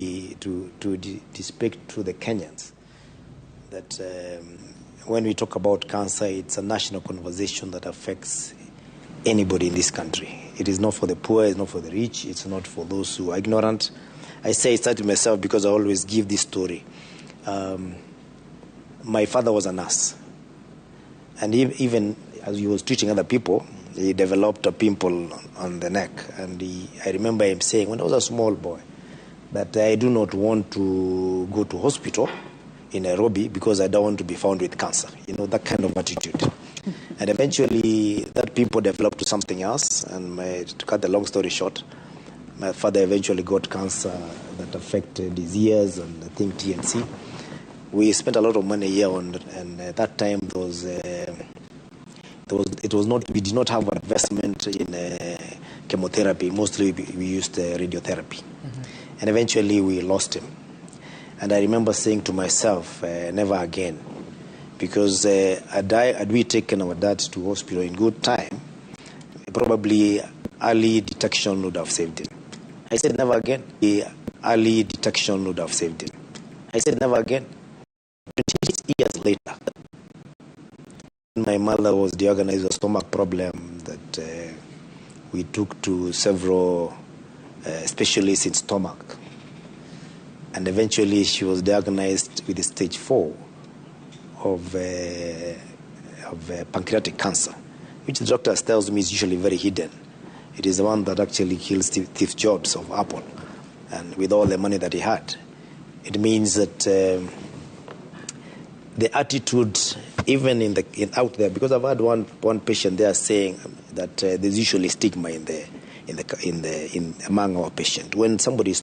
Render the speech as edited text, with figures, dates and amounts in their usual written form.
speak to the Kenyans that when we talk about cancer, it's a national conversation that affects anybody in this country. It is not for the poor, it's not for the rich, it's not for those who are ignorant. I say it's to myself because I always give this story. My father was a nurse, and even as he was treating other people, he developed a pimple on the neck. And I remember him saying, when I was a small boy, that I do not want to go to hospital in Nairobi because I don't want to be found with cancer. You know, that kind of attitude. And eventually, that pimple developed to something else. And to cut the long story short, my father eventually got cancer that affected his ears and I think TNC. We spent a lot of money here on, and at that time we did not have an investment in chemotherapy. Mostly we used radiotherapy. And eventually we lost him. And I remember saying to myself, never again. Because had we taken our dad to hospital in good time, probably early detection would have saved him. I said, never again. Early detection would have saved him. I said, never again. 28 years later, my mother was diagnosed with a stomach problem that we took to several specialists in stomach. And eventually she was diagnosed with stage 4 of pancreatic cancer, which the doctor tells me is usually very hidden. It is the one that actually kills Steve Jobs of Apple, and with all the money that he had. It means that the attitude, even out there, because I've had one patient there saying that there's usually stigma among our patients. When somebody is